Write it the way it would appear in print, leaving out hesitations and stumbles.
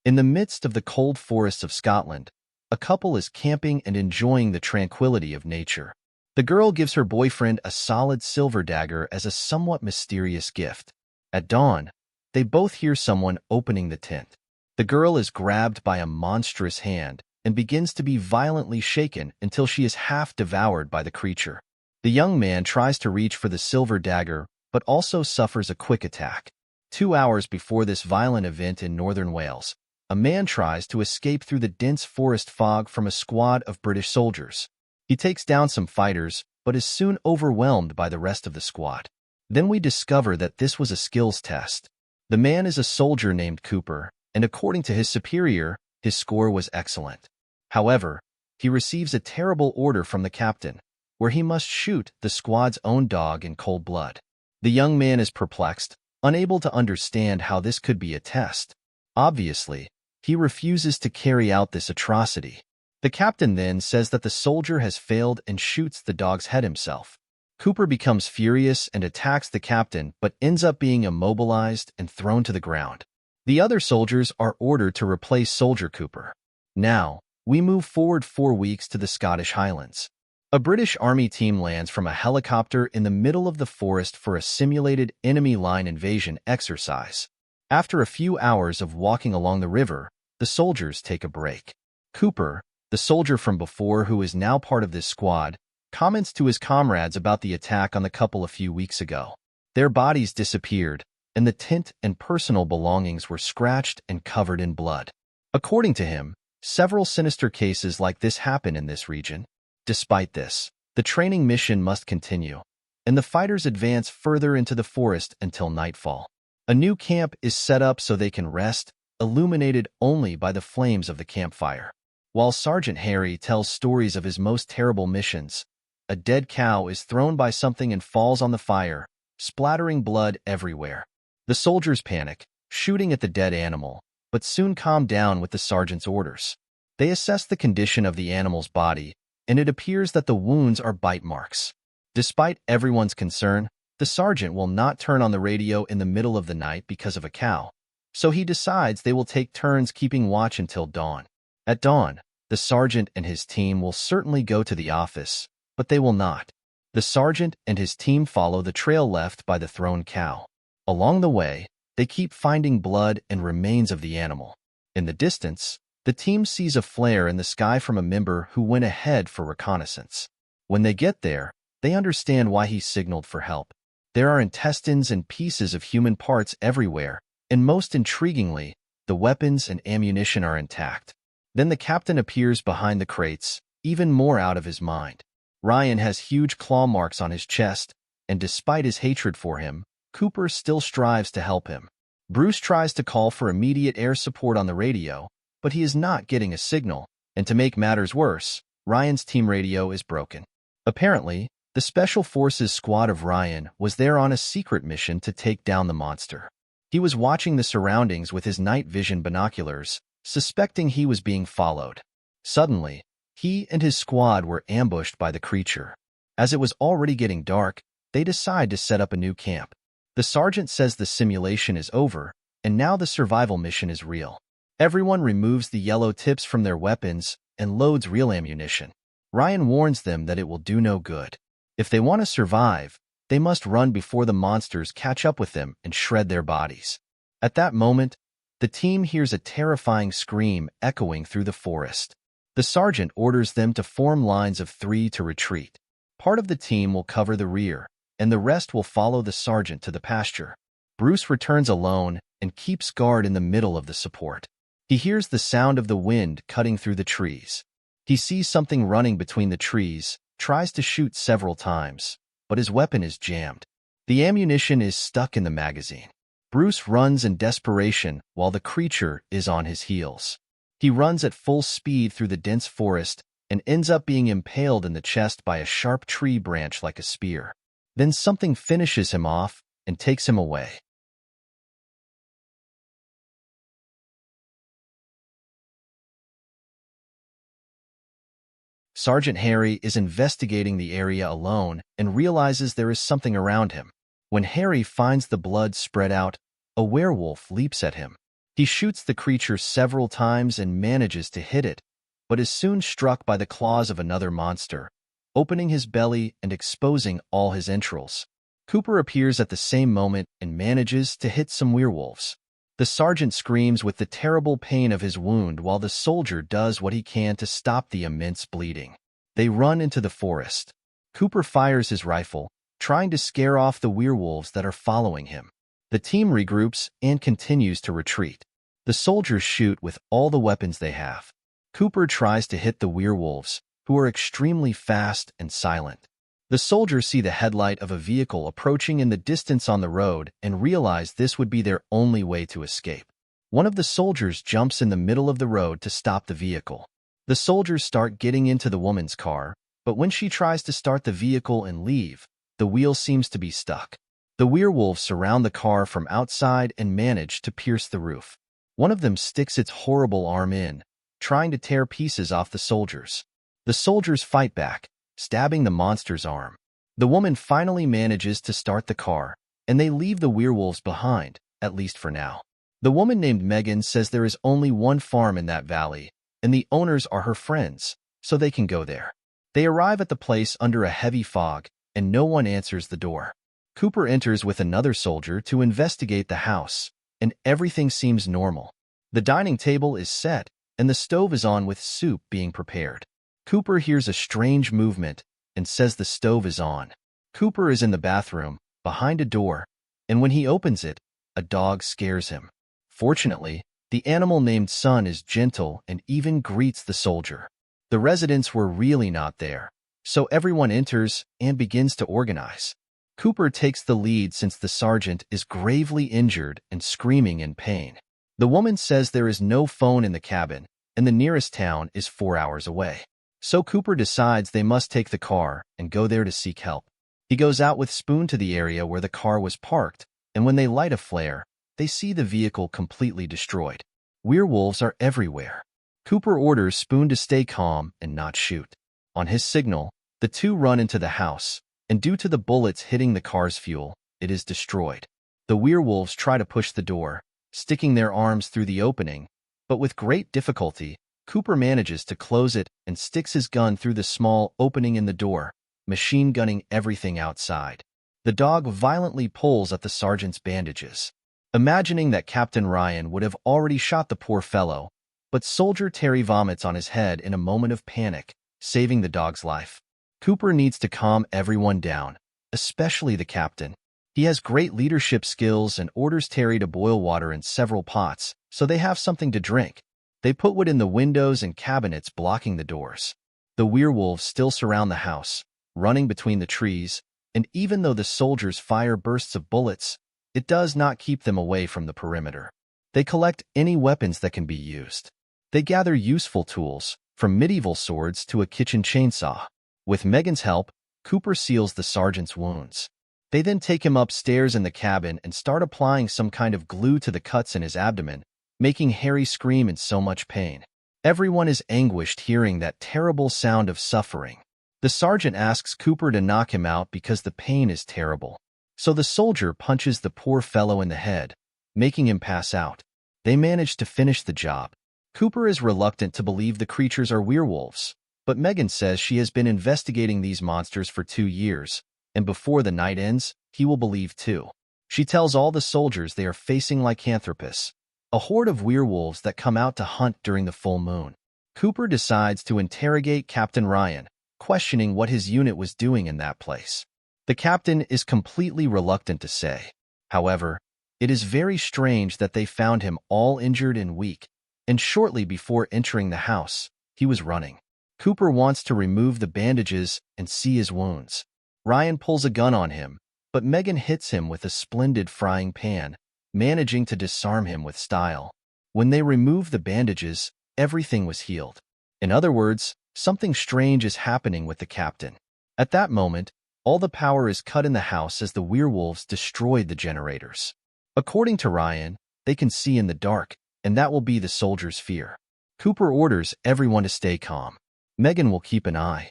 In the midst of the cold forests of Scotland, a couple is camping and enjoying the tranquility of nature. The girl gives her boyfriend a solid silver dagger as a somewhat mysterious gift. At dawn, they both hear someone opening the tent. The girl is grabbed by a monstrous hand and begins to be violently shaken until she is half devoured by the creature. The young man tries to reach for the silver dagger, but also suffers a quick attack. 2 hours before this violent event in northern Wales, a man tries to escape through the dense forest fog from a squad of British soldiers. He takes down some fighters, but is soon overwhelmed by the rest of the squad. Then we discover that this was a skills test. The man is a soldier named Cooper, and according to his superior, his score was excellent. However, he receives a terrible order from the captain, where he must shoot the squad's own dog in cold blood. The young man is perplexed, unable to understand how this could be a test. Obviously, he refuses to carry out this atrocity. The captain then says that the soldier has failed and shoots the dog's head himself. Cooper becomes furious and attacks the captain, but ends up being immobilized and thrown to the ground. The other soldiers are ordered to replace Soldier Cooper. Now, we move forward 4 weeks to the Scottish Highlands. A British Army team lands from a helicopter in the middle of the forest for a simulated enemy line invasion exercise. After a few hours of walking along the river, the soldiers take a break. Cooper, the soldier from before who is now part of this squad, comments to his comrades about the attack on the couple a few weeks ago. Their bodies disappeared, and the tent and personal belongings were scratched and covered in blood. According to him, several sinister cases like this happen in this region. Despite this, the training mission must continue, and the fighters advance further into the forest until nightfall. A new camp is set up so they can rest, illuminated only by the flames of the campfire. While Sergeant Harry tells stories of his most terrible missions, a dead cow is thrown by something and falls on the fire, splattering blood everywhere. The soldiers panic, shooting at the dead animal, but soon calm down with the sergeant's orders. They assess the condition of the animal's body, and it appears that the wounds are bite marks. Despite everyone's concern, the sergeant will not turn on the radio in the middle of the night because of a cow, so he decides they will take turns keeping watch until dawn. At dawn, the sergeant and his team will certainly go to the office, but they will not. The sergeant and his team follow the trail left by the thrown cow. Along the way, they keep finding blood and remains of the animal. In the distance, the team sees a flare in the sky from a member who went ahead for reconnaissance. When they get there, they understand why he signaled for help. There are intestines and pieces of human parts everywhere, and most intriguingly, the weapons and ammunition are intact. Then the captain appears behind the crates, even more out of his mind. Ryan has huge claw marks on his chest, and despite his hatred for him, Cooper still strives to help him. Bruce tries to call for immediate air support on the radio, but he is not getting a signal, and to make matters worse, Ryan's team radio is broken. Apparently, the Special Forces squad of Ryan was there on a secret mission to take down the monster. He was watching the surroundings with his night vision binoculars, suspecting he was being followed. Suddenly, he and his squad were ambushed by the creature. As it was already getting dark, they decide to set up a new camp. The sergeant says the simulation is over, and now the survival mission is real. Everyone removes the yellow tips from their weapons and loads real ammunition. Ryan warns them that it will do no good. If they want to survive, they must run before the monsters catch up with them and shred their bodies. At that moment, the team hears a terrifying scream echoing through the forest. The sergeant orders them to form lines of 3 to retreat. Part of the team will cover the rear, and the rest will follow the sergeant to the pasture. Bruce returns alone and keeps guard in the middle of the support. He hears the sound of the wind cutting through the trees. He sees something running between the trees, tries to shoot several times, but his weapon is jammed. The ammunition is stuck in the magazine. Bruce runs in desperation while the creature is on his heels. He runs at full speed through the dense forest and ends up being impaled in the chest by a sharp tree branch like a spear. Then something finishes him off and takes him away. Sergeant Harry is investigating the area alone and realizes there is something around him. When Harry finds the blood spread out, a werewolf leaps at him. He shoots the creature several times and manages to hit it, but is soon struck by the claws of another monster, opening his belly and exposing all his entrails. Cooper appears at the same moment and manages to hit some werewolves. The sergeant screams with the terrible pain of his wound while the soldier does what he can to stop the immense bleeding. They run into the forest. Cooper fires his rifle, trying to scare off the werewolves that are following him. The team regroups and continues to retreat. The soldiers shoot with all the weapons they have. Cooper tries to hit the werewolves, who are extremely fast and silent. The soldiers see the headlight of a vehicle approaching in the distance on the road and realize this would be their only way to escape. One of the soldiers jumps in the middle of the road to stop the vehicle. The soldiers start getting into the woman's car, but when she tries to start the vehicle and leave, the wheel seems to be stuck. The werewolves surround the car from outside and manage to pierce the roof. One of them sticks its horrible arm in, trying to tear pieces off the soldiers. The soldiers fight back, stabbing the monster's arm. The woman finally manages to start the car, and they leave the werewolves behind, at least for now. The woman named Megan says there is only one farm in that valley, and the owners are her friends, so they can go there. They arrive at the place under a heavy fog, and no one answers the door. Cooper enters with another soldier to investigate the house, and everything seems normal. The dining table is set, and the stove is on with soup being prepared. Cooper hears a strange movement and says the stove is on. Cooper is in the bathroom, behind a door, and when he opens it, a dog scares him. Fortunately, the animal named Sun is gentle and even greets the soldier. The residents were really not there, so everyone enters and begins to organize. Cooper takes the lead since the sergeant is gravely injured and screaming in pain. The woman says there is no phone in the cabin, and the nearest town is 4 hours away. So Cooper decides they must take the car and go there to seek help. He goes out with Spoon to the area where the car was parked, and when they light a flare, they see the vehicle completely destroyed. Werewolves are everywhere. Cooper orders Spoon to stay calm and not shoot. On his signal, the two run into the house, and due to the bullets hitting the car's fuel, it is destroyed. The werewolves try to push the door, sticking their arms through the opening, but with great difficulty, Cooper manages to close it and sticks his gun through the small opening in the door, machine gunning everything outside. The dog violently pulls at the sergeant's bandages. Imagining that Captain Ryan would have already shot the poor fellow, but Soldier Terry vomits on his head in a moment of panic, saving the dog's life. Cooper needs to calm everyone down, especially the captain. He has great leadership skills and orders Terry to boil water in several pots so they have something to drink. They put wood in the windows and cabinets blocking the doors. The werewolves still surround the house, running between the trees, and even though the soldiers fire bursts of bullets, it does not keep them away from the perimeter. They collect any weapons that can be used. They gather useful tools, from medieval swords to a kitchen chainsaw. With Megan's help, Cooper seals the sergeant's wounds. They then take him upstairs in the cabin and start applying some kind of glue to the cuts in his abdomen, making Harry scream in so much pain. Everyone is anguished hearing that terrible sound of suffering. The sergeant asks Cooper to knock him out because the pain is terrible. So the soldier punches the poor fellow in the head, making him pass out. They manage to finish the job. Cooper is reluctant to believe the creatures are werewolves, but Megan says she has been investigating these monsters for 2 years, and before the night ends, he will believe too. She tells all the soldiers they are facing lycanthropus, a horde of werewolves that come out to hunt during the full moon. Cooper decides to interrogate Captain Ryan, questioning what his unit was doing in that place. The captain is completely reluctant to say. However, it is very strange that they found him all injured and weak, and shortly before entering the house, he was running. Cooper wants to remove the bandages and see his wounds. Ryan pulls a gun on him, but Megan hits him with a splendid frying pan, managing to disarm him with style. When they removed the bandages, everything was healed. In other words, something strange is happening with the captain. At that moment, all the power is cut in the house as the werewolves destroyed the generators. According to Ryan, they can see in the dark, and that will be the soldiers' fear. Cooper orders everyone to stay calm. Megan will keep an eye